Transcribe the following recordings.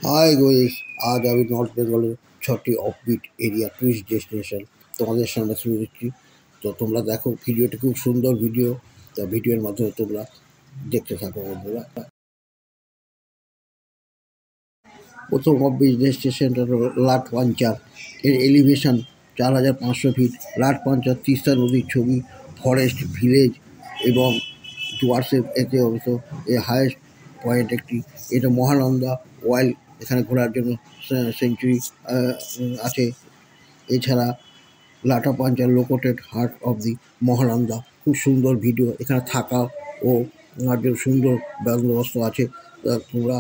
High গোয়েস, আজ আমি north বেঙ্গলের 6টি অফবিট এরিয়া টুরিস্ট ডেস্টিনেশন তোমাদের সামনে তুলে দিচ্ছি। তো তোমরা দেখো, ভিডিওটি খুব সুন্দর ভিডিও। তো ভিডিওর মাধ্যমে তোমরা দেখতে থাকো বন্ধুরা। প্রথম অফবিট ডেস্টিনেশনটা হলো লাটপাঞ্চার। এর এলিভেশন 4500 ফিট। লাটপাঞ্চার তিস্তা নদীর ছবি, ফরেস্ট ভিলেজ এবং ডুয়ার্সের এতে অবশ্য এর হায়েস্ট পয়েন্ট একটি। এটা মহানন্দা ওয়াইল্ড, এখানে ঘোরার জন্য সেঞ্চুরি আছে। এছাড়া Latpanchar located heart of the Mahananda, খুব সুন্দর ভিডিও। এখানে থাকা ও জন্য সুন্দর বন্দোবস্ত আছে, তোমরা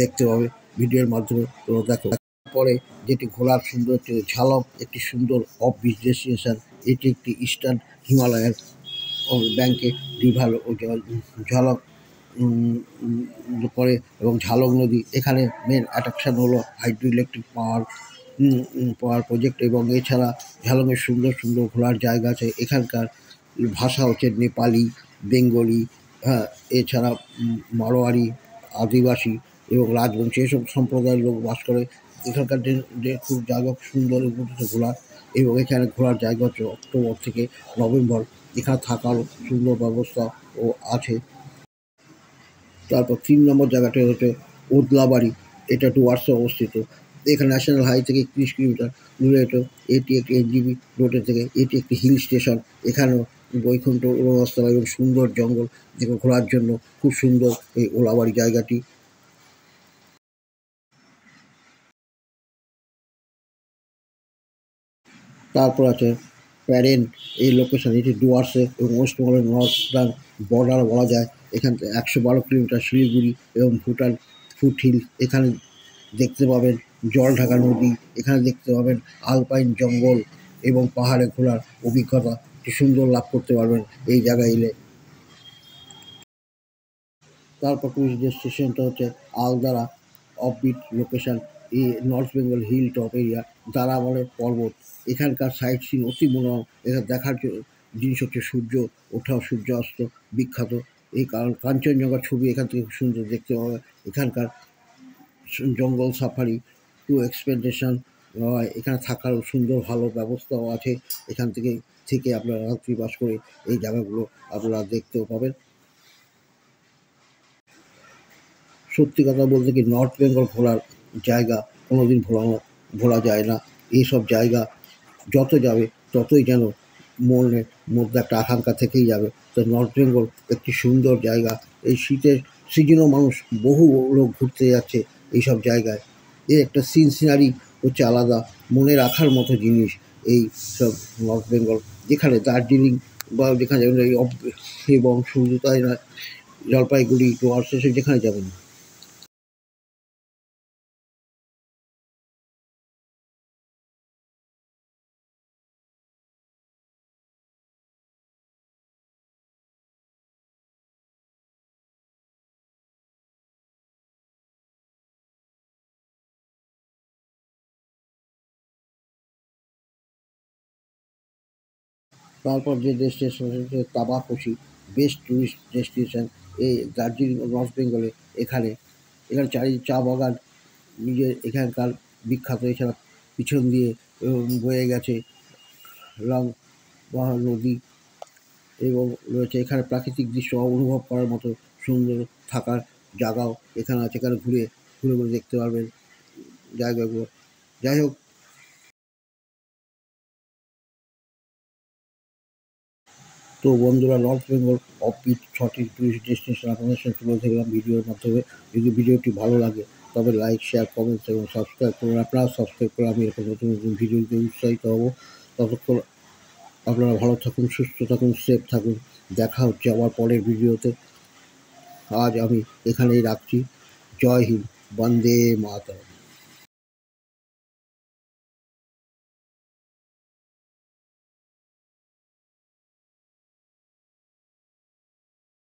দেখতে পাবে ভিডিওর মাধ্যমে। তোমরা দেখো। পরে যেটি ঘোরার সুন্দর হচ্ছে ঝালক, একটি সুন্দর অফ বিচ ডেস্টিনেশন। এটি একটি ইস্টার্ন হিমালয়ের ব্যাংকে রিভার ও ঝলক করে এবং ঝালক নদী। এখানে মেন অ্যাট্রাকশান হলো হাইড্রো ইলেকট্রিক পাওয়ার প্রজেক্ট। এবং এছাড়া ঝালকের সুন্দর সুন্দর ঘোরার জায়গা আছে। এখানকার ভাষা হচ্ছে নেপালি, বেঙ্গলি, হ্যাঁ, এছাড়া মারোয়ারি, আদিবাসী এবং রাজবংশী এসব সম্প্রদায়ের লোক বাস করে। এখানকার যে খুব জায়গা সুন্দর উপযুক্ত ঘোরার। এবং এখানে ঘোরার জায়গা হচ্ছে অক্টোবর থেকে নভেম্বর। এখানে থাকার সুন্দর ব্যবস্থাও আছে। তারপর 3 নম্বর জায়গাটা হচ্ছে ওদলাবাড়ি। এটা ডুয়ার্সে অবস্থিত। এখানে ন্যাশনাল হাই থেকে 30 কিলোমিটার দূরে। এটি একটি এনজিবি রোডের থেকে। এটি একটি হিল স্টেশন। এখানেও বৈকুণ্ঠ ব্যবস্থা এবং সুন্দর জঙ্গল, যেখানে ঘোরার জন্য খুব সুন্দর এই ওলাবাড়ি জায়গাটি। তারপর আছে প্যারেন। এই লোকেশন, এটি ডুয়ার্সে এবং ওয়েস্ট বেঙ্গলের নর্দার্ন বর্ডার বলা যায়। এখান থেকে 112 কিলোমিটার শিলিগুড়ি এবং ভুটান ফুট হিল। এখানে দেখতে পাবেন জল ঢাকা নদী। এখানে দেখতে পাবেন আলপাইন জঙ্গল এবং পাহাড়ে ঘোরার অভিজ্ঞতা কি সুন্দর লাভ করতে পারবেন এই জায়গায় এলে। তারপর টুরিস্ট ডেস্টিনেশনটা হচ্ছে আলদারা, অফবিট লোকেশন। এই north Bengal hill top area, দারামলের পর্বত। এখানকার সাইট সিন অতি মনোরম। এখানে দেখার জিনিস হচ্ছে সূর্য ওঠা, সূর্য অস্ত বিখ্যাত। এই কারণ কাঞ্চনজঙ্ঘার ছবি এখান থেকে খুব সুন্দর দেখতে পাবে। এখানকার জঙ্গল সাফারি টু এক্সপেডিশন হয়। এখানে থাকার সুন্দর ভালো ব্যবস্থাও আছে। এখান থেকে আপনারা রাত্রিবাস করে এই জায়গাগুলো আপনারা দেখতেও পাবেন। সত্যি কথা বলতে কি, নর্থ বেঙ্গল ঘোরার জায়গা কোনোদিন ভোলা যায় না। এইসব জায়গা যত যাবে ততই যেন মনের মধ্যে একটা আকাঙ্ক্ষা থেকেই যাবে। তো নর্থ বেঙ্গল একটি সুন্দর জায়গা। এই শীতের সিজনেও মানুষ বহু লোক ঘুরতে যাচ্ছে এইসব জায়গায়। এর একটা সিনারি হচ্ছে আলাদা, মনে রাখার মতো জিনিস এই সব নর্থ বেঙ্গল। যেখানে দার্জিলিং বা যেখানে এই এবং শুধু তাই না, জলপাইগুড়ি ডুয়ার্স এসে যেখানে যাবেন। তারপর যে ডেস্টিনেশন হচ্ছে তাবাকুশি, বেস্ট টুরিস্ট ডেস্টিনেশন এই দার্জিলিং ও নর্থ বেঙ্গলে। এখানে চারিদিকে চা বাগান, নিজের এখানকার বিখ্যাত। এছাড়া পিছন দিয়ে বয়ে গেছে লং নদী এবং রয়েছে এখানে প্রাকৃতিক দৃশ্য অনুভব করার মতো সুন্দর থাকার জায়গাও এখানে আছে। এখানে ঘুরে ঘুরে ঘুরে দেখতে পারবেন জায়গাগুলো। যাই হোক, তো বন্ধুরা, নর্থ বেঙ্গল অফবিট 6টি টুরিস্ট ডেস্টিনেশন আপনাদের সাথে তুলে ধরলাম ভিডিওর মাধ্যমে। যদি ভিডিওটি ভালো লাগে তবে লাইক, শেয়ার, কমেন্টস এবং সাবস্ক্রাইব করুন। আপনারা সাবস্ক্রাইব করে আমি এরকম নতুন নতুন ভিডিও দিতে উৎসাহিত হব। ততক্ষণ আপনারা ভালো থাকুন, সুস্থ থাকুন, সেফ থাকুন। দেখা হচ্ছে আবার পরের ভিডিওতে। আজ আমি এখানেই রাখছি। জয় হিন্দ, বন্দে মাতরম।